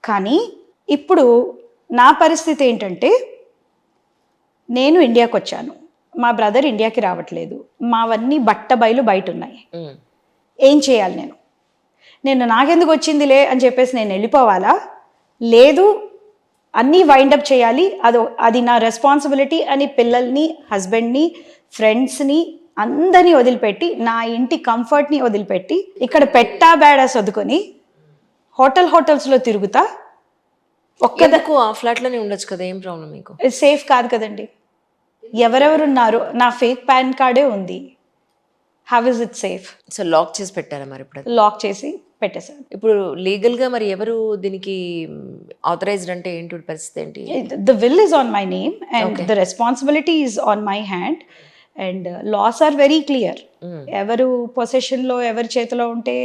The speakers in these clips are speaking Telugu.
కానీ ఇప్పుడు నా పరిస్థితి ఏంటంటే, నేను ఇండియాకి వచ్చాను, మా బ్రదర్ ఇండియాకి రావట్లేదు, మావన్నీ బట్టబయలు బయట ఉన్నాయి. ఏం చేయాలి నేను నాకెందుకు వచ్చిందిలే అని చెప్పేసి నేను వెళ్ళిపోవాలా, లేదు అన్నీ వైండప్ చేయాలి, అది నా రెస్పాన్సిబిలిటీ అని పిల్లల్ని, హస్బెండ్ని, ఫ్రెండ్స్ని అందరినీ వదిలిపెట్టి, నా ఇంటి కంఫర్ట్ని వదిలిపెట్టి, ఇక్కడ పెట్టా బేడా చదువుకొని హోటల్స్లో తిరుగుతా. ఒక్కదకు ఆ ఫ్లాట్లోనే ఉండొచ్చు కదా, ఏం ప్రాబ్లం మీకు? సేఫ్ కాదు కదండి, ఎవరెవరున్నారు, నా ఫేక్ పాన్ కార్డే ఉంది, how is it safe? So lock చేసి పెట్టారా మరి? ఇప్పుడు లాక్ చేసి పెట్టేశాను. ఇప్పుడు లీగల్గా మరి ఎవరు దీనికి ఆథరైజ్డ్ అంటే ఏంటి పరిస్థితి ఏంటి? The will is on my name and the responsibility is on my hand and laws are very clear. ఎవరు పొసెషన్లో ఎవరి చేతిలో ఉంటే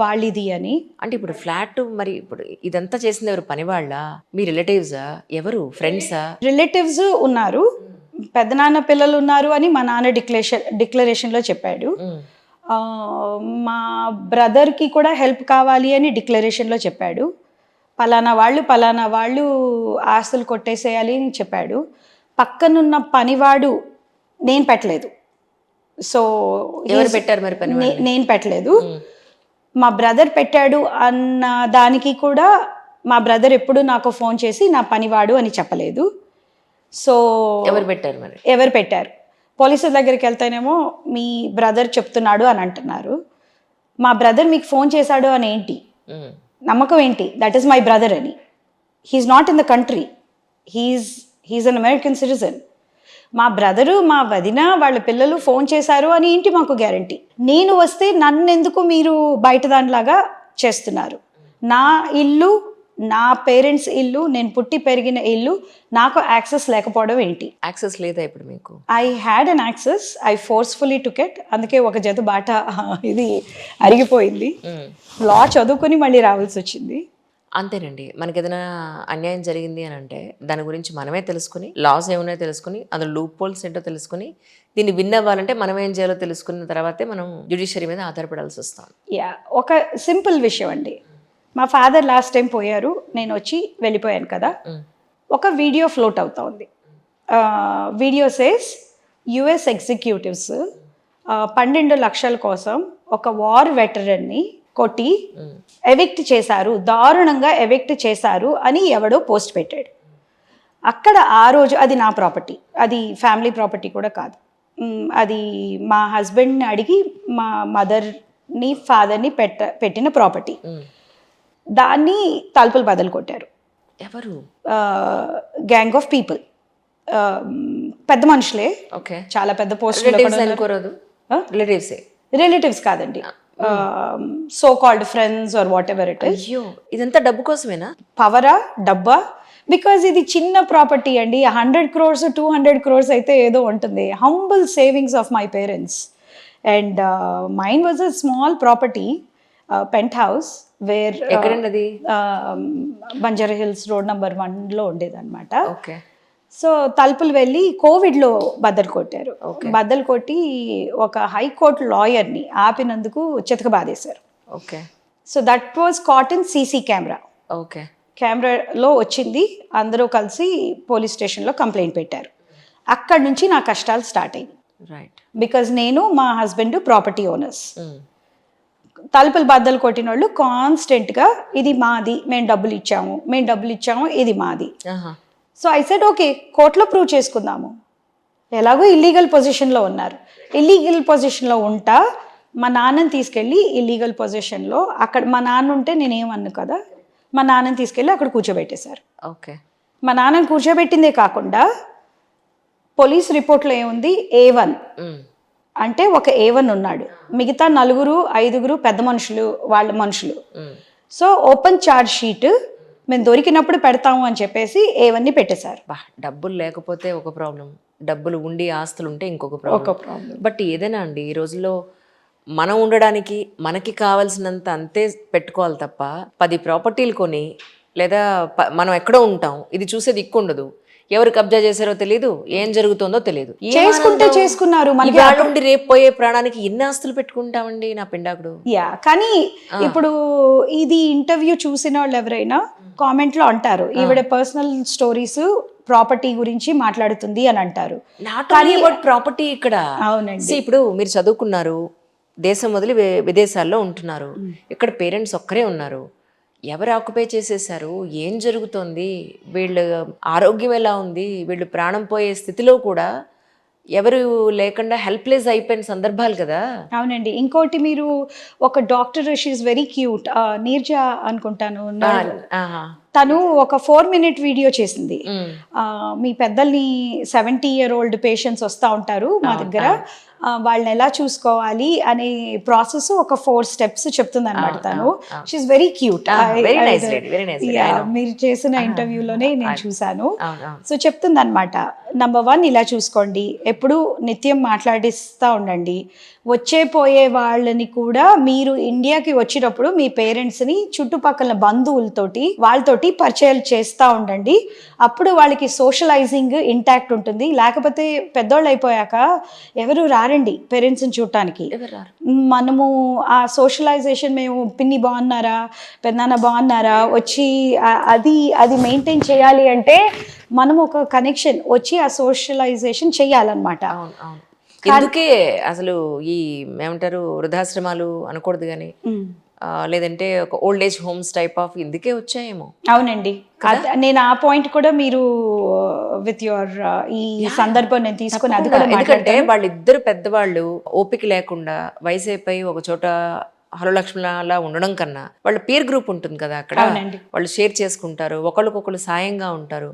వాళ్ళిది అని. అంటే ఇప్పుడు ఫ్లాట్ మరి ఇప్పుడు ఇదంతా చేసింది ఎవరు? పని వాళ్ళ, మీ రిలేటివ్సా, ఎవరు, ఫ్రెండ్సా? రిలేటివ్స్ ఉన్నారు, పెద్దనాన్న పిల్లలు ఉన్నారు అని మా నాన్న డిక్లరేషన్లో చెప్పాడు. మా బ్రదర్కి కూడా హెల్ప్ కావాలి అని డిక్లరేషన్లో చెప్పాడు. పలానా వాళ్ళు ఆస్తులు కొట్టేసేయాలి అని చెప్పాడు. పక్కనున్న పనివాడు నేను పెట్టలేదు. సో ఎవరు పెట్టారు మరి పని? నేను పెట్టలేదు, మా బ్రదర్ పెట్టాడు అన్న దానికి కూడా మా బ్రదర్ ఎప్పుడు నాకు ఫోన్ చేసి నా పనివాడు అని చెప్పలేదు. సో ఎవరు పెట్టారు మరి? ఎవరు పెట్టారు? పోలీసుల దగ్గరికి వెళ్తేనేమో మీ బ్రదర్ చెప్తున్నాడు అని అంటున్నారు. మా బ్రదర్ మీకు ఫోన్ చేశాడు అని ఏంటి నమ్మకం ఏంటి? దట్ ఈస్ మై బ్రదర్ అని. He is not in the country, he is an American citizen. మా బ్రదరు, మా వదిన, వాళ్ళ పిల్లలు ఫోన్ చేశారు అని ఏంటి మాకు గ్యారంటీ? నేను వస్తే నన్ను ఎందుకు మీరు బయట దానిలాగా చేస్తున్నారు? నా ఇల్లు, నా పేరెంట్స్ ఇల్లు, నేను పుట్టి పెరిగిన ఇల్లు, నాకు యాక్సెస్ లేకపోవడం ఏంటి? యాక్సెస్ లేదా ఇప్పుడు మీకు? I had an access, I forcefully took it. అందుకే ఒక జత బాట ఇది అరిగిపోయింది. లా చదువుకొని మళ్ళీ రావాల్సి వచ్చింది. అంతేనండి, మనకి ఏదైనా అన్యాయం జరిగింది అని అంటే దాని గురించి మనమే తెలుసుకుని, లాస్ ఏమున్నాయో తెలుసుకుని, అందులో లూప్ హోల్స్ ఏంటో తెలుసుకుని, దీన్ని విన్ అవ్వాలంటే మనం ఏం చేయాలో తెలుసుకున్న తర్వాతే మనం జ్యుడిషియరీ మీద ఆధారపడాల్సి వస్తాం. ఒక సింపుల్ విషయం అండి, మా ఫాదర్ లాస్ట్ టైం పోయారు, నేను వచ్చి వెళ్ళిపోయాను కదా. ఒక వీడియో ఫ్లోట్ అవుతా ఉంది. వీడియో సేస్ యుఎస్ ఎగ్జిక్యూటివ్స్ 12 లక్షల కోసం ఒక వార్ వెటరన్ని కొట్టి ఎవిక్ట్ చేశారు, దారుణంగా ఎవిక్ట్ చేశారు అని ఎవడో పోస్ట్ పెట్టాడు. అక్కడ ఆ రోజు అది నా ప్రాపర్టీ, అది ఫ్యామిలీ ప్రాపర్టీ కూడా కాదు, అది మా హస్బెండ్ని అడిగి మా మదర్ని ఫాదర్ని పెట్టిన ప్రాపర్టీ. దాన్ని తలుపులు బదులు కొట్టారు. ఎవరు? గ్యాంగ్ ఆఫ్ పీపుల్, పెద్ద మనుషులే, చాలా పెద్ద పోస్ట్. రిలేటివ్స్ కాదండి, so called friends or whatever it is. అయ్యో, ఇదంతా డబ్బు కోసమేనా? పవరా, డబ్బా? బికాజ్ ఇది చిన్న ప్రాపర్టీ అండి, 100 crores 200 crores అయితే ఏదో ఉంటుంది. Humble savings of my parents and mine was a small property, penthouse, where ఎక్కడండి? బంజారా హిల్స్ రోడ్ నెంబర్ 1లో ఉండేదన్నమాట. ఓకే. సో తలుపులు వెళ్ళి కోవిడ్లో బద్దలు కొట్టారు. బద్దలు కొట్టి ఒక హైకోర్టు లాయర్ని ఆపినందుకు చితక బాధేశారు. Okay. So that was caught in CC camera. Okay. కెమెరాలో వచ్చింది, అందరూ కలిసి పోలీస్ స్టేషన్లో కంప్లైంట్ పెట్టారు. అక్కడి నుంచి నా కష్టాలు స్టార్ట్ అయ్యాయి. రైట్. బికాజ్ నేను, మా హస్బెండ్ ప్రాపర్టీ ఓనర్స్. తలుపులు బద్దలు కొట్టిన వాళ్ళు కాన్స్టెంట్గా ఇది మాది, మేము డబ్బులు ఇచ్చాము, ఇది మాది. సో ఐ సెడ్ ఓకే, కోర్టులో ప్రూవ్ చేసుకుందాము, ఎలాగో ఇల్లీగల్ పొజిషన్లో ఉన్నారు, ఇల్లీగల్ పొజిషన్లో ఉంటా మా నాన్నని తీసుకెళ్ళి ఇల్లీగల్ పొజిషన్లో, అక్కడ మా నాన్న ఉంటే నేనేమన్ను కదా, మా నాన్నని తీసుకెళ్ళి అక్కడ కూర్చోబెట్టేశారు. ఓకే. మా నాన్నని కూర్చోబెట్టిందే కాకుండా పోలీస్ రిపోర్ట్లో ఏముంది, A1 అంటే ఒక A1 ఉన్నాడు, మిగతా 4-5 పెద్ద మనుషులు, వాళ్ళ మనుషులు. సో ఓపెన్ ఛార్జ్ షీట్ మేము దొరికినప్పుడు పెడతాము అని చెప్పేసి A1ని పెట్టేశారు. డబ్బులు లేకపోతే ఒక ప్రాబ్లం, డబ్బులు ఉండి ఆస్తులు ఉంటే ఇంకొక ప్రాబ్లం. బట్ ఏదైనా అండి, ఈ రోజుల్లో మనం ఉండడానికి మనకి కావాల్సినంత అంతే పెట్టుకోవాలి తప్ప 10 ప్రాపర్టీలు కొని, లేదా మనం ఎక్కడో ఉంటాం, ఇది చూసేది ఉండదు, ఎవరు కబ్జా చేశారో తెలియదు, ఏం జరుగుతుందో తెలియదు. ఏం చేసుకుంటే ఆనందం. చేసుకున్నారు మనకి. ఇవాళ నుండి రేపు పోయే ప్రాణానికి ఎన్ని ఆస్తులు పెట్టుకుంటామండి నా పిండాకుడు. యా, కానీ ఇప్పుడు ఇది ఇంటర్వ్యూ చూసిన వాళ్ళు ఎవరైనా కామెంట్ లో అంటారు ఈవిడ పర్సనల్ స్టోరీస్ ప్రాపర్టీ గురించి మాట్లాడుతుంది అని అంటారు. నాట్ ఓన్లీ అబౌట్ ప్రాపర్టీ ఇక్కడ. అవునండి. See, ఇప్పుడు మీరు చదువుకున్నారు, దేశం వదిలి విదేశాల్లో ఉంటున్నారు, ఇక్కడ పేరెంట్స్ ఒక్కరే ఉన్నారు, ఎవరు ఆక్యుపై చేసేసారు, ఏం జరుగుతోంది, వీళ్ళ ఆరోగ్యం ఎలా ఉంది, వీళ్ళు ప్రాణం పోయే స్థితిలో కూడా ఎవరు లేకుండా హెల్ప్లెస్ అయిపోయిన సందర్భాలు కదా. అవునండి. ఇంకోటి మీరు ఒక doctor, she is very cute, Neerja అనుకుంటాను, ఆహా. తను ఒక 4-minute వీడియో చేసింది. మీ పెద్దల్ని 70-year-old పేషెంట్స్ వస్తూ ఉంటారు మా దగ్గర, వాళ్ళని ఎలా చూసుకోవాలి అనే ప్రాసెస్ ఒక 4 steps చెప్తుంది అనమాట తను. She is very cute. మీరు చేసిన ఇంటర్వ్యూలోనే నేను చూసాను. సో చెప్తుంది అనమాట, నంబర్ 1 ఇలా చూసుకోండి, ఎప్పుడు నిత్యం మాట్లాడిస్తూ ఉండండి, వచ్చే పోయే వాళ్ళని కూడా మీరు ఇండియాకి వచ్చినప్పుడు మీ పేరెంట్స్ని చుట్టుపక్కల బంధువులతోటి వాళ్ళతోటి పరిచయాలు చేస్తూ ఉండండి, అప్పుడు వాళ్ళకి సోషలైజింగ్ ఇంటాక్ట్ ఉంటుంది. లేకపోతే పెద్దోళ్ళు అయిపోయాక ఎవరు రారండి పేరెంట్స్ని చూడటానికి. మనము ఆ సోషలైజేషన్, మేము పిన్ని బాగున్నారా, పెద్దనాన్న బాగున్నారా, వచ్చి అది మెయింటైన్ చేయాలి అంటే మనం ఒక కనెక్షన్ వచ్చి ఆ సోషలైజేషన్ చెయ్యాలన్నమాట. అందుకే అసలు ఈ ఏమంటారు వృద్ధాశ్రమాలు అనకూడదు కానీ, లేదంటే ఒక old age homes type of ఇందుకే వచ్చాయేమో. అవునండి, నేను ఆ పాయింట్ కూడా మీరు విత్ యువర్ ఈ సందర్భం నేను తీసుకుని అది కూడా, ఎందుకంటే వాళ్ళిద్దరు పెద్దవాళ్ళు ఓపిక లేకుండా వయసు అయిపోయి ఒక చోట హలో లక్ష్మణలా ఉండడం కన్నా వాళ్ళ పీర్ గ్రూప్ ఉంటుంది కదా అక్కడ, వాళ్ళు షేర్ చేసుకుంటారు, ఒకళ్ళకొకళ్ళు సాయంగా ఉంటారు.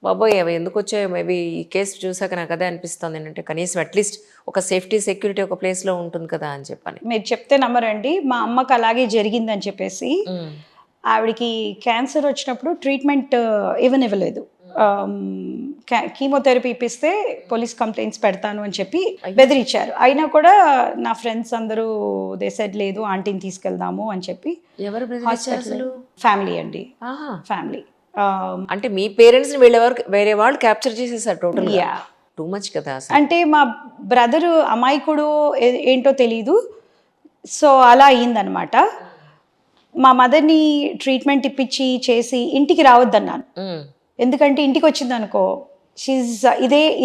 బాబోయ్ అవి ఎందుకు వచ్చాయో, మేబీ ఈ కేసు చూసాక నాకు అదే అనిపిస్తుంది ఏంటంటే కనీసం అట్లీస్ట్ ఒక సేఫ్టీ సెక్యూరిటీ ఒక ప్లేస్లో ఉంటుంది కదా అని చెప్పని. మీరు చెప్తే నమ్మరండి, మా అమ్మకి అలాగే జరిగిందని చెప్పేసి ఆవిడకి క్యాన్సర్ వచ్చినప్పుడు ట్రీట్మెంట్ ఇవ్వలేదు. కీమోథెరపీ ఇప్పిస్తే పోలీస్ కంప్లైంట్స్ పెడతాను అని చెప్పి బెదిరించారు. అయినా కూడా నా ఫ్రెండ్స్ అందరూ దేశడ్ లేదు, ఆంటీని తీసుకెళ్దాము అని చెప్పి. ఎవరు ఫ్యామిలీ అండి, ఫ్యామిలీ. అంటే మీ పేరెంట్స్ ని వేరే వాళ్ళు క్యాప్చర్ చేసేసారు టోటల్. టూ మచ్ కదా. అంటే మా బ్రదరు అమాయకుడు ఏంటో తెలీదు, సో అలా అయ్యిందనమాట. మా మదర్ని ట్రీట్మెంట్ ఇప్పించి చేసి ఇంటికి రావద్దన్నాను, ఎందుకంటే ఇంటికి వచ్చింది అనుకో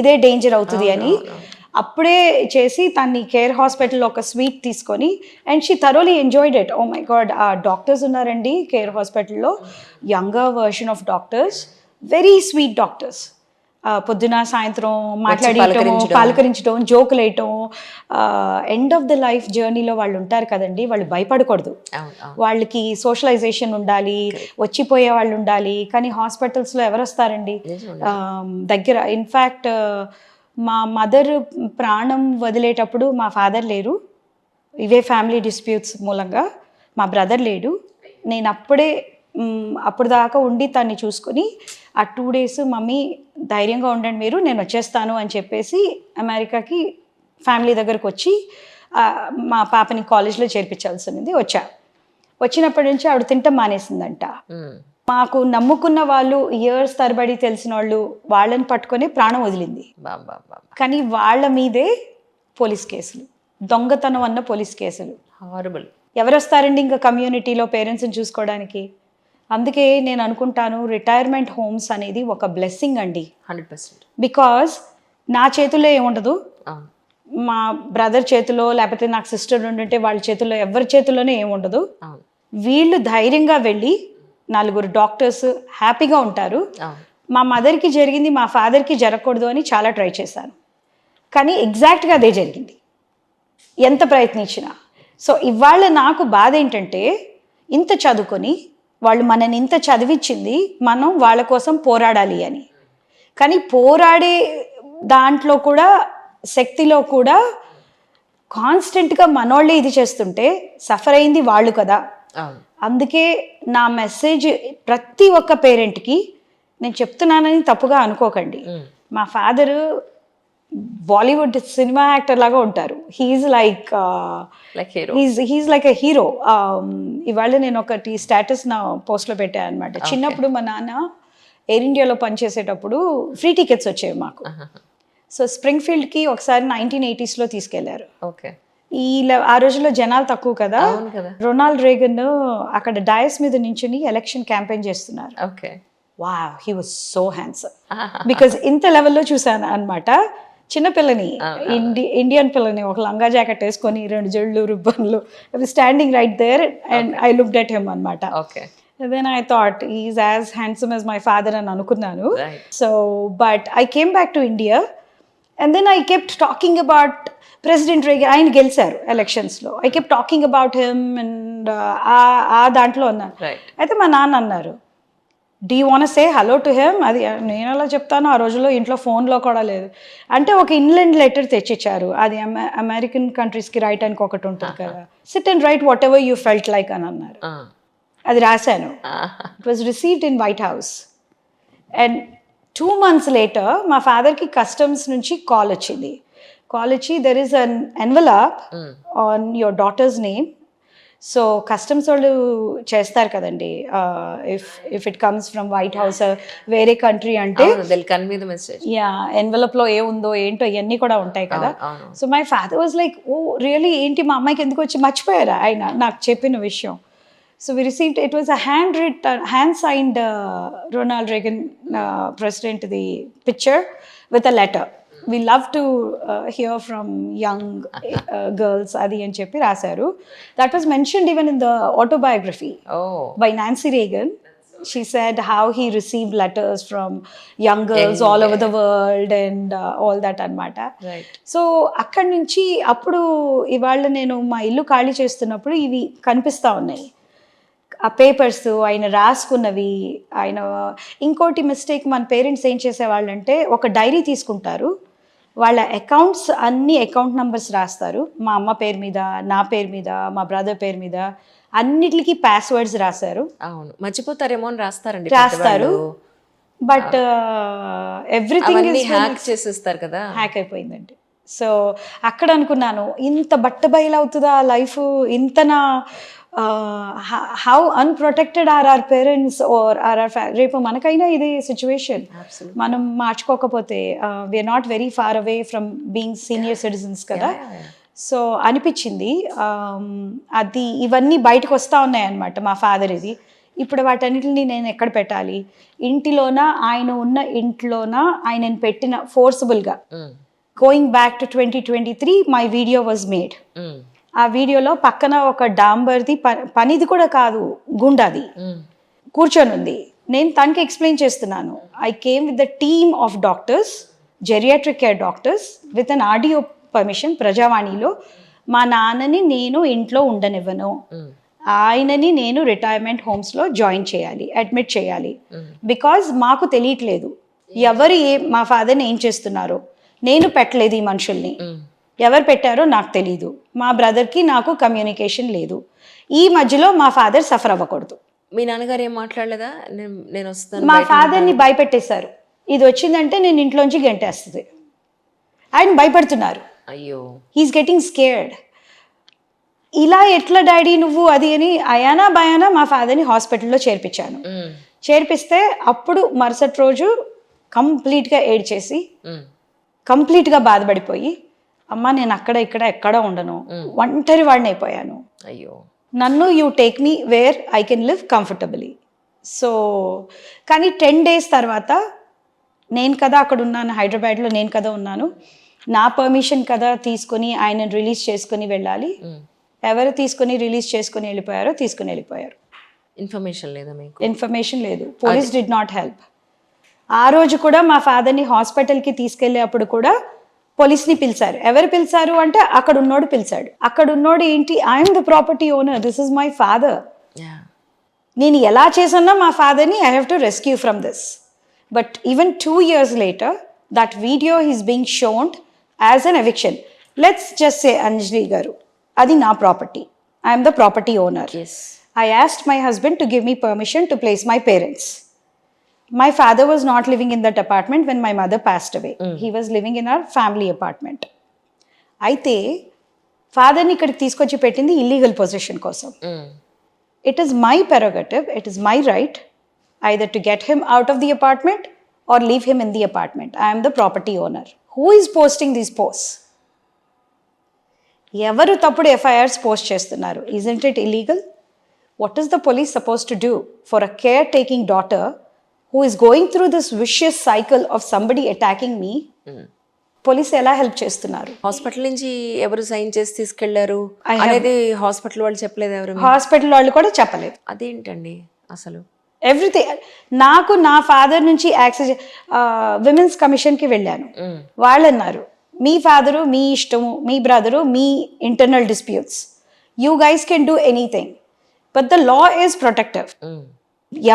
ఇదే డేంజర్ అవుతుంది అని. అప్పుడే చేసి తన్ని కేర్ హాస్పిటల్లో ఒక స్వీట్ తీసుకొని, and she thoroughly enjoyed it. Oh my god, ఆ డాక్టర్స్ ఉన్నారండి కేర్ హాస్పిటల్లో, younger version of doctors, very sweet doctors. పొద్దున సాయంత్రం మాట్లాడటం, పలకరించడం, జోకులు వేయటం. ఎండ్ ఆఫ్ ద లైఫ్ జర్నీలో వాళ్ళు ఉంటారు కదండి, వాళ్ళు భయపడకూడదు, వాళ్ళకి సోషలైజేషన్ ఉండాలి, వచ్చిపోయే వాళ్ళు ఉండాలి. కానీ హాస్పిటల్స్లో ఎవరు వస్తారండి దగ్గర. ఇన్ఫ్యాక్ట్ మా మదర్ ప్రాణం వదిలేటప్పుడు మా ఫాదర్ లేరు, ఇవే ఫ్యామిలీ డిస్ప్యూట్స్ మూలంగా మా బ్రదర్ లేడు. నేను అప్పుడు దాకా ఉండి తన్ని చూసుకొని ఆ 2 days మమ్మీ ధైర్యంగా ఉండండి మీరు, నేను వచ్చేస్తాను అని చెప్పేసి అమెరికాకి ఫ్యామిలీ దగ్గరకు వచ్చి మా పాపని కాలేజ్లో చేర్పించాల్సింది. వచ్చినప్పటి నుంచి ఆవిడ తింటం మానేసిందంట. మాకు నమ్ముకున్న వాళ్ళు, ఇయర్స్ తరబడి తెలిసిన వాళ్ళని పట్టుకొని ప్రాణం వదిలింది. కానీ వాళ్ళ మీదే పోలీస్ కేసులు, దొంగతనం అన్న పోలీస్ కేసులు. హారబుల్. ఎవరు వస్తారండి ఇంకా కమ్యూనిటీలో పేరెంట్స్ని చూసుకోవడానికి? అందుకే నేను అనుకుంటాను రిటైర్మెంట్ హోమ్స్ అనేది ఒక బ్లెస్సింగ్ అండి, 100%. బికాజ్ నా చేతుల్లో ఏముండదు, మా బ్రదర్ చేతిలో, లేకపోతే నాకు సిస్టర్ ఉండుంటే వాళ్ళ చేతుల్లో, ఎవరి చేతుల్లోనే ఏముండదు. వీళ్ళు ధైర్యంగా వెళ్ళి 4 డాక్టర్స్ హ్యాపీగా ఉంటారు. మా మదర్కి జరిగింది మా ఫాదర్కి జరగకూడదు అని చాలా ట్రై చేశాను, కానీ ఎగ్జాక్ట్గా అదే జరిగింది ఎంత ప్రయత్నించినా. సో ఇవాళ నాకు బాధ ఏంటంటే, ఇంత చదువుకొని వాళ్ళు మనని ఇంత చదివించింది, మనం వాళ్ళ కోసం పోరాడాలి అని. కానీ పోరాడే దాంట్లో కూడా, శక్తిలో కూడా కాన్స్టెంట్గా మనోళ్ళే ఇది చేస్తుంటే సఫర్ అయింది వాళ్ళు కదా. అందుకే నా మెసేజ్ ప్రతి ఒక్క పేరెంట్కి నేను చెప్తున్నానని తప్పుగా అనుకోకండి. మా ఫాదరు బాలీవుడ్ సినిమా యాక్టర్ లాగా ఉంటారు. He is like a hero. ఇవాళ నేను ఒకటి స్టేటస్ నా పోస్ట్లో పెట్టాను అనమాట. చిన్నప్పుడు మా నాన్న ఎయిర్ ఇండియాలో పనిచేసేటప్పుడు ఫ్రీ టికెట్స్ వచ్చేవి మాకు. సో స్ప్రింగ్ఫీల్డ్కి ఒకసారి 1980s తీసుకెళ్లారు. ఓకే. ఆ రోజుల్లో జనాలు తక్కువ కదా, అవును కదా. రొనాల్డ్ రేగన్ అక్కడ డయస్ మీద నించుని ఎలక్షన్ క్యాంపెయిన్ చేస్తున్నారు. Okay. Wow, he was so handsome. Because ఇంత లెవెల్లో చూసాను అనమాట. చిన్నపిల్లని, ఇండియన్ పిల్లని ఒక లంగా జాకెట్ వేసుకొని 2 జళ్ళు రిబ్బన్లు, standing right there and I looked at him అనమాట. Okay. Then I thought he's as handsome as my father అని అనుకున్నాను. Right. So but I came back to India and then I kept talking about President Reagan. ఆయన గెలిచారు ఎలక్షన్స్లో. I kept talking about him and ఆ దాంట్లో ఉన్నాను. Right. అయితే మా నాన్న అన్నారు, do you want say hello to him? అది నేను ఎలా చెప్తాను, ఆ రోజుల్లో ఇంట్లో ఫోన్లో కూడా లేదు. అంటే ఒక ఇన్లాండ్ లెటర్ తెచ్చిచ్చారు, అది అమెరికన్ కంట్రీస్కి రాయటానికి ఒకటి ఉంటుంది కదా, SIT and right what ever you felt like అని అన్నారు. అది రాశాను. It was received in white house. And 2 months later మా ఫాదర్కి కస్టమ్స్ నుంచి కాల్ వచ్చింది. కాల్ వచ్చి there is an envelope on your daughters name. So customs వాళ్ళు చేస్తారు కదండి, if it comes from white house వేరే కంట్రీ అంటే యా ఎన్వలప్లో ఏ ఉందో ఏంటో ఇవన్నీ కూడా ఉంటాయి కదా. So my father was like, oh really, ఏంటి మా అమ్మాయికి ఎందుకు వచ్చి, మర్చిపోయారా ఆయన నాకు చెప్పిన విషయం. So we received, it was a hand-signed Ronald Reagan president, the picture with a letter. We love to hear from young girls, adi అని చెప్పి రాశారు. That was mentioned even in the autobiography by Nancy Reagan. She said how he received letters from young girls all over the world and all that anamata. Right. So అక్కడి నుంచి అప్పుడు ఇవాళ నేను మా ఇల్లు ఖాళీ చేస్తున్నప్పుడు ఇవి కనిపిస్తూ ఉన్నాయి, ఆ పేపర్స్ ఆయన రాసుకున్నవి. ఆయన ఇంకోటి మిస్టేక్, మన పేరెంట్స్ ఏం చేసేవాళ్ళంటే ఒక డైరీ తీసుకుంటారు, వాళ్ళ అకౌంట్స్ అన్ని అకౌంట్ నెంబర్స్ రాస్తారు, మా అమ్మ పేరు మీద, నా పేరు మీద, మా బ్రదర్ పేరు మీద, అన్నిటికీ పాస్వర్డ్స్ రాశారు. అవును, మర్చిపోతారేమో అని రాస్తారు. బట్ ఎవ్రీథింగ్ హ్యాక్ చేసేస్తారు కదా, హ్యాక్ అయిపోయిందండి. సో అక్కడ అనుకున్నాను, ఇంత బట్టబయలు అవుతుందా లైఫ్, ఇంతనా, how unprotected are our parents or రేపు మనకైనా ఇదే సిచ్యువేషన్, మనం మార్చుకోకపోతే we're not very far away from being senior citizens కదా. సో అనిపించింది, అది ఇవన్నీ బయటకు వస్తూ ఉన్నాయన్నమాట మా ఫాదర్ ఇది. ఇప్పుడు వాటన్నిటిని నేను ఎక్కడ పెట్టాలి, ఇంటిలోనా, ఆయన ఉన్న ఇంట్లోనా ఆయనను పెట్టిన ఫోర్సబుల్గా. Going back to 2023 my video was made. ఆ వీడియోలో పక్కన ఒక డాంబర్ది, పనిది కూడా కాదు, గుండాది కూర్చొని ఉంది. నేను తనకి ఎక్స్ప్లెయిన్ చేస్తున్నాను, I came with the team of doctors, geriatric care doctors, with an audio permission ప్రజావాణిలో. మా నాన్నని నేను ఇంట్లో ఉండనివ్వను, ఆయనని నేను రిటైర్మెంట్ హోమ్స్లో జాయిన్ చేయాలి, అడ్మిట్ చేయాలి. బికాజ్ మాకు తెలియట్లేదు ఎవరు మా ఫాదర్ని ఏం చేస్తున్నారో. నేను పెట్టలేదు ఈ మనుషుల్ని, ఎవరు పెట్టారో నాకు తెలీదు, మా బ్రదర్కి నాకు కమ్యూనికేషన్ లేదు. ఈ మధ్యలో మా ఫాదర్ సఫర్ అవ్వకూడదు. మీ నాన్నగారు ఏం మాట్లాడలేదా? నేను వస్తాను. మా ఫాదర్ని భయపెట్టేశారు, ఇది వచ్చిందంటే నేను ఇంట్లోంచి గెంటేస్తుంది. ఆయన భయపడుతున్నారు. అయ్యో, హీఈస్ గెటింగ్ స్కేర్డ్. ఇలా ఎట్లా డాడీ నువ్వు అది అని అయానా భయానా మా ఫాదర్ని హాస్పిటల్లో చేర్పించాను. చేర్పిస్తే అప్పుడు మరుసటి రోజు కంప్లీట్గా ఏడ్చేసి, కంప్లీట్గా బాధపడిపోయి, అమ్మ నేను అక్కడ ఇక్కడ ఎక్కడ ఉండను, ఒంటరి వాడిని అయిపోయాను, అయ్యో నన్ను you take me where I can live comfortably. So కానీ 10 days తర్వాత, నేను కదా అక్కడ ఉన్నాను, హైదరాబాద్లో నేను కదా ఉన్నాను, నా పర్మిషన్ కదా తీసుకొని ఆయన రిలీజ్ చేసుకొని వెళ్ళాలి. ఎవరు తీసుకొని రిలీజ్ చేసుకొని వెళ్ళిపోయారో తీసుకుని వెళ్ళిపోయారు. ఇన్ఫర్మేషన్ లేదా మీకు? ఇన్ఫర్మేషన్ లేదు. Police did not help. ఆ రోజు కూడా మా ఫాదర్ని హాస్పిటల్కి తీసుకెళ్ళేటప్పుడు కూడా పోలీస్ని పిలిచారు. ఎవరు పిలిచారు అంటే అక్కడ ఉన్నోడు పిలిచాడు. అక్కడ ఉన్నోడు ఏంటి, I'm the property owner, this is my father, నేను ఎలా చేసన్నా మా ఫాదర్ని I have to rescue from this. But even 2 years later that video is being shown as an eviction. Let's just say, Anjali garu, adi na property, I am the property owner. Yes. I asked my husband to give me permission to place my parents. My father was not living in that apartment when my mother passed away. He was living in our family apartment. అయితే ఫాదర్ని ఇక్కడికి తీసుకొచ్చి పెట్టింది ఇల్లీగల్ పొజిషన్ కోసం. It is my prerogative, it is my right either to get him out of the apartment or leave him in the apartment. I am the property owner. Who is posting these posts? ఎవరు తప్పుడు ఎఫ్ఐఆర్స్ పోస్ట్ చేస్తున్నారు? Isn't it illegal? What is the police supposed to do for a caretaking daughter who is going through this vicious cycle of somebody attacking me? Police ఎలా హెల్ప్ చేస్తున్నారు? హాస్పిటల్ నుంచి ఎవరు సైన్ చేసి తీసుకెళ్లారు అనేది హాస్పిటల్ వాళ్ళు చెప్పలేదు ఎవరు? హాస్పిటల్ వాళ్ళు కూడా చెప్పలేదు. అదేంటండి అసలు? ఎవ్రీథింగ్. నాకు నా ఫాదర్ నుంచి యాక్సెస్ విమెన్స్ కమిషన్కి వెళ్ళాను. వాళ్ళు అన్నారు మీ ఫాదరు మీ ఇష్టము, మీ బ్రదరు మీ internal disputes, you guys can do anything but the law is protective.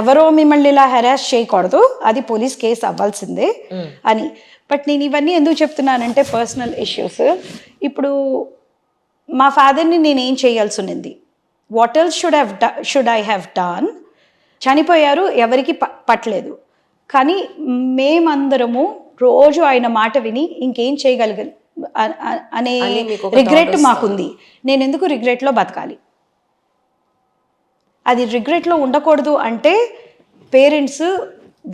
ఎవరో మిమ్మల్ని ఇలా హెరాస్ చేయకూడదు, అది పోలీస్ కేసు అవ్వాల్సిందే అని. బట్ నేను ఇవన్నీ ఎందుకు చెప్తున్నానంటే పర్సనల్ ఇష్యూస్. ఇప్పుడు మా ఫాదర్ని నేనేం చేయాల్సి ఉన్నింది? What else should I have done? చనిపోయారు, ఎవరికి పట్టలేదు, కానీ మేమందరము రోజు ఆయన మాట విని ఇంకేం చేయగలిగ అనే రిగ్రెట్ మాకుంది. నేను ఎందుకు రిగ్రెట్లో బతకాలి? అది రిగ్రెట్లో ఉండకూడదు అంటే parents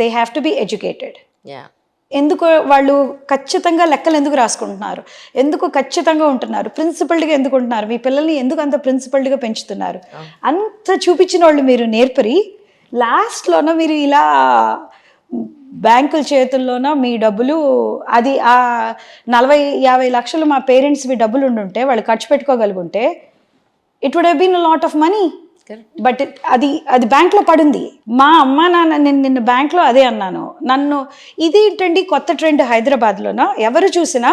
they have to be educated. ఎందుకు వాళ్ళు ఖచ్చితంగా లెక్కలు ఎందుకు రాసుకుంటున్నారు, ఎందుకు ఖచ్చితంగా ఉంటున్నారు, ప్రిన్సిపల్డ్గా ఎందుకు ఉంటున్నారు, మీ పిల్లల్ని ఎందుకు అంత ప్రిన్సిపల్డ్గా పెంచుతున్నారు? అంత చూపించిన వాళ్ళు మీరు నేర్పరి లాస్ట్లోన మీరు ఇలా బ్యాంకుల చేతుల్లోన మీ డబ్బులు, అది ఆ 40-50 లక్షలు మా పేరెంట్స్ మీ డబ్బులు ఉండుంటే వాళ్ళు ఖర్చు పెట్టుకోగలుగుంటే it would have been a lot of money. But అది బ్యాంక్లో పడింది. మా అమ్మ నాన్న, నేను నిన్న బ్యాంక్లో అదే అన్నాను, నన్ను ఇదేంటండి కొత్త ట్రెండ్ హైదరాబాద్లోన ఎవరు చూసినా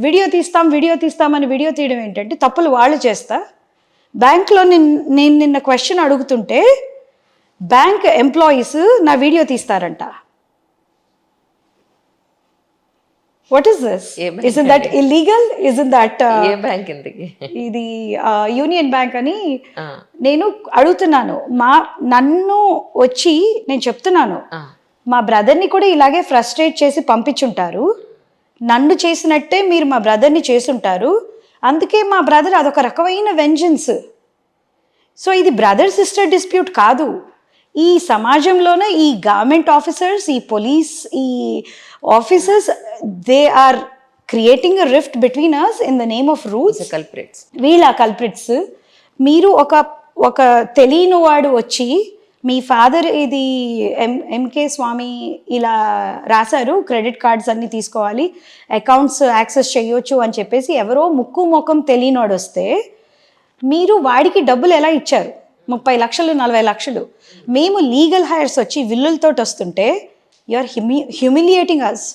వీడియో తీస్తామని వీడియో తీయడం ఏంటంటే తప్పులు వాళ్ళు చేస్తా. బ్యాంక్లో నేను నిన్న క్వశ్చన్ అడుగుతుంటే బ్యాంక్ ఎంప్లాయీస్ నా వీడియో తీస్తారంట. What is this? Isn't that illegal? Isn't that ఏ బ్యాంక్ ఇంతకి? ఇది యూనియన్ బ్యాంక్ అని నేను అడుగుతున్నాను. నన్ను వచ్చి నేను చెప్తున్నాను మా బ్రదర్ని కూడా ఇలాగే ఫ్రస్ట్రేట్ చేసి పంపించుంటారు, నన్ను చేసినట్టే మీరు మా బ్రదర్ని చేసుంటారు, అందుకే మా బ్రదర్ అదొక రకమైన వెంజెన్స్. సో ఇది బ్రదర్ సిస్టర్ డిస్ప్యూట్ కాదు. ఈ సమాజంలోనే ఈ గవర్నమెంట్ ఆఫీసర్స్, ఈ పోలీస్, ఈ officers, they are creating a rift between us in the name of rules. వీళ్ళ కల్ప్రిట్స్. మీరు ఒక తెలియని వాడు వచ్చి మీ ఫాదర్ ఇది ఎంకే స్వామి ఇలా రాశారు, క్రెడిట్ కార్డ్స్ అన్నీ తీసుకోవాలి, అకౌంట్స్ యాక్సెస్ చేయొచ్చు అని చెప్పేసి ఎవరో ముక్కు ముఖం తెలియనివాడు వస్తే మీరు వాడికి డబ్బులు ఎలా ఇచ్చారు? 30 లక్షలు 40 లక్షలు. మేము లీగల్ హైర్స్ వచ్చి విల్లులతో వస్తుంటే you are humiliating us,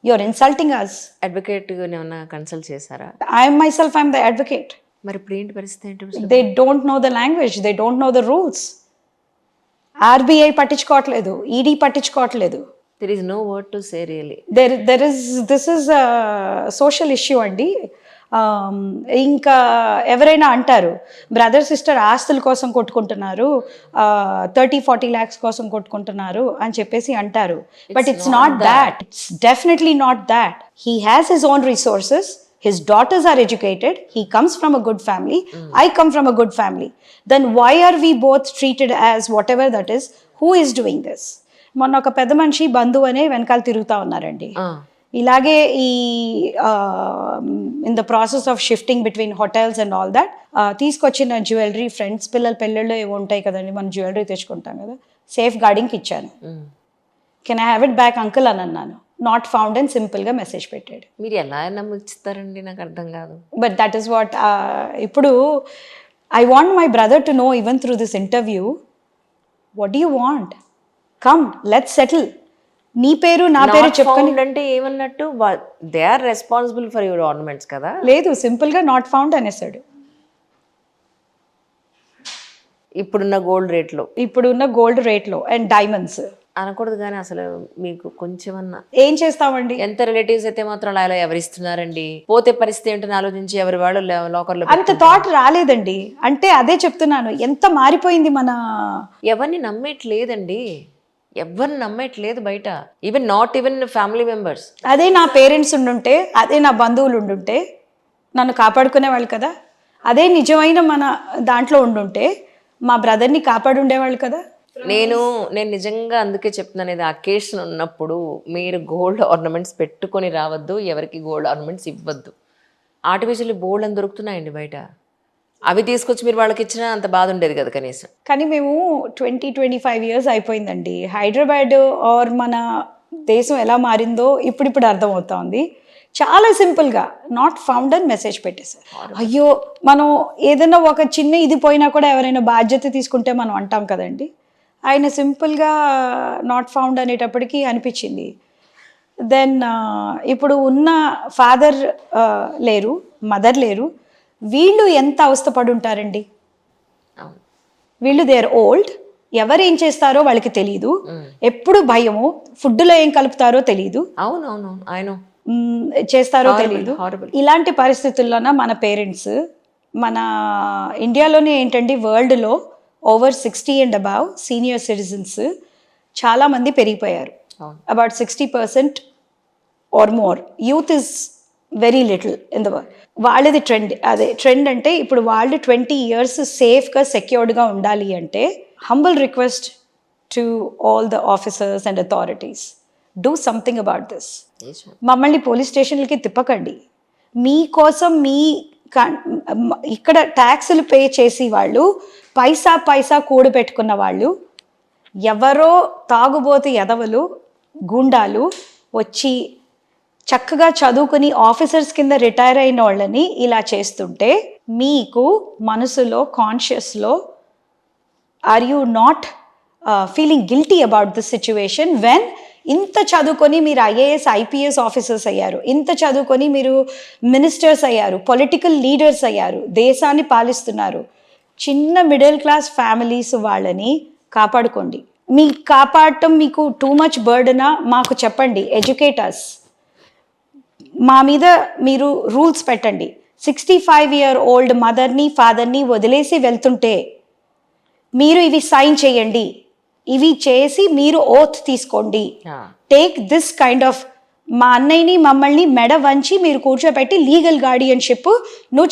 you are insulting us. Advocate ఏమన్నా కన్సల్ట్ చేశారా? I'm myself I'm the advocate. మరి ఇప్పుడు ఏంటి పరిస్థితి ఏంటి? They don't know the language, they don't know the rules. RBI పట్టించుకోవట్లేదు, ఈడీ పట్టించుకోవట్లేదు. There is no word to say really. This is a social issue అండి. ఇంకా ఎవరైనా అంటారు బ్రదర్ సిస్టర్ ఆస్తుల కోసం కొట్టుకుంటున్నారు, 30-40 lakhs కోసం కొట్టుకుంటున్నారు అని చెప్పేసి అంటారు. But it's not that. It's definitely not that. He has his own resources, his daughters are educated, he comes from a good family, I come from a good family. Then why are we both treated as whatever that is? Who is doing this? మొన్న ఒక పెద్ద మనిషి బంధువు అనే వెనకాల తిరుగుతూ ఉన్నారండి. ఇలాగే ఈ in the process of shifting between hotels and all that తీసుకొచ్చిన జ్యువెలరీ, ఫ్రెండ్స్ పిల్లల పెళ్ళిళ్ళు ఏవి ఉంటాయి కదండి, మనం జ్యువెలరీ తెచ్చుకుంటాం కదా, సేఫ్ గార్డింగ్కి ఇచ్చాను. Can I have it back uncle అని అన్నాను. నాట్ ఫౌండ్ అని సింపుల్గా మెసేజ్ పెట్టాడు. మీరు ఎలా నమ్ముతారండి, నాకు అర్థం కాదు. బట్ దట్ ఈస్ వాట్ ఇప్పుడు I want my brother to know even through this interview, what do you want? Come let's settle. నీ పేరు నా పేరు చెప్పుకొని అంటే ఏమన్నట్టు, they are responsible for your ornaments కదా? లేదు, సింపుల్గా నాట్ ఫౌండ్ అనేసాడు. ఇప్పుడున్న గోల్డ్ రేట్లో అండ్ డైమండ్స్ అనకూడదు, కానీ అసలు మీకు కొంచెమన్నా ఏం చేస్తామండి? ఎంత రిలేటివ్స్ అయితే మాత్రం అలా ఎవరిస్తున్నారండి? పోతే పరిస్థితి ఏంటని ఆలోచించి ఎవరి వాళ్ళు లోకర్లో అంత థాట్ రాలేదండి. అంటే అదే చెప్తున్నాను, ఎంత మారిపోయింది మన. ఎవరిని నమ్మేట్లేదండి, ఎవరిని నమ్మేట్లేదు బయట, even not even family members. అదే నా పేరెంట్స్ ఉండుంటే, అదే నా బంధువులు ఉండుంటే నన్ను కాపాడుకునే వాళ్ళు కదా. అదే నిజమైన మన దాంట్లో ఉండుంటే మా బ్రదర్ని కాపాడుండేవాళ్ళు కదా. నేను నిజంగా అందుకే చెప్తున్నాను, ఇది అకేషన్ ఉన్నప్పుడు మీరు గోల్డ్ ఆర్నమెంట్స్ పెట్టుకొని రావద్దు, ఎవరికి గోల్డ్ ఆర్నమెంట్స్ ఇవ్వద్దు. ఆర్టిఫిషియల్ బోల్డ్ అని దొరుకుతున్నాయండి బయట, అవి తీసుకొచ్చి మీరు వాళ్ళకి ఇచ్చినా అంత బాధ ఉండేది కదా కనీసం. కానీ మేము 25 ఇయర్స్ అయిపోయిందండి. హైదరాబాద్ ఆర్ మన దేశం ఎలా మారిందో ఇప్పుడు అర్థమవుతోంది. చాలా సింపుల్గా నాట్ ఫౌండ్ అని మెసేజ్ పెట్టేశారు. అయ్యో, మనం ఏదైనా ఒక చిన్న ఇది పోయినా కూడా ఎవరైనా బాధ్యత తీసుకుంటే మనం అంటాం కదండి. ఆయన సింపుల్గా నాట్ ఫౌండ్ అనేటప్పటికీ అనిపించింది. దెన్ ఇప్పుడు ఉన్న ఫాదర్ లేరు, మదర్ లేరు, వీళ్ళు ఎంత అవస్థపడి ఉంటారండి. అవును. వీళ్ళు దే ఆర్ ఓల్డ్, ఎవరు ఏం చేస్తారో వాళ్ళకి తెలియదు, ఎప్పుడు భయము, ఫుడ్లో ఏం కలుపుతారో తెలియదు, అవునవును ఆయన చేస్తారో తెలియదు. ఇలాంటి పరిస్థితుల్లోన మన పేరెంట్స్, మన ఇండియాలోనే ఏంటండి, వరల్డ్లో over 60 and above senior citizens చాలామంది పెరిగిపోయారు. About 60% or more. Youth is very little in the world. వాళ్ళది ట్రెండ్. అదే ట్రెండ్ అంటే ఇప్పుడు వాళ్ళు 20 years సేఫ్గా సెక్యూర్డ్గా ఉండాలి అంటే humble request to all the officers and authorities, do something about this. మమ్మల్ని పోలీస్ స్టేషన్లకి తిప్పకండి. మీకోసం ఇక్కడ ట్యాక్సులు పే చేసి వాళ్ళు పైసా కూడబెట్టుకున్న వాళ్ళు, ఎవరో తాగుబోతు ఎదవలు, గుండాలు వచ్చి చక్కగా చదువుకుని ఆఫీసర్స్ కింద రిటైర్ అయిన వాళ్ళని ఇలా చేస్తుంటే మీకు మనసులో, కాన్షియస్లో are you not feeling guilty about this situation when ఇంత చదువుకొని మీరు IAS IPS ఆఫీసర్స్ అయ్యారు, ఇంత చదువుకొని మీరు మినిస్టర్స్ అయ్యారు, పొలిటికల్ లీడర్స్ అయ్యారు, దేశాన్ని పాలిస్తున్నారు. చిన్న మిడిల్ క్లాస్ ఫ్యామిలీస్ వాళ్ళని కాపాడుకోండి. కాపాడటం మీకు టూ మచ్ బర్డనా మాకు చెప్పండి, ఎడ్యుకేటర్స్. మా మీద మీరు రూల్స్ పెట్టండి. 65-year-old మదర్ని ఫాదర్ని వదిలేసి వెళ్తుంటే మీరు ఇవి సైన్ చేయండి, ఇవి చేసి మీరు ఓత్ తీసుకోండి. టేక్ దిస్ కైండ్ ఆఫ్, మా అన్నయ్యని మమ్మల్ని మెడ వంచి మీరు కూర్చోబెట్టి లీగల్ గార్డియన్షిప్ నువ్వు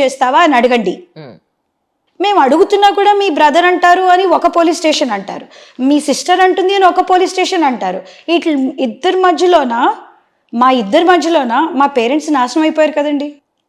చేస్తావా అని అడగండి. మేము అడుగుతున్నా కూడా మీ బ్రదర్ అంటారు అని ఒక పోలీస్ స్టేషన్ అంటారు, మీ సిస్టర్ అంటుంది అని ఒక పోలీస్ స్టేషన్ అంటారు. మా ఇద్దరి మధ్యలోన మా పేరెంట్స్ నాశనం అయిపోయారు కదండి.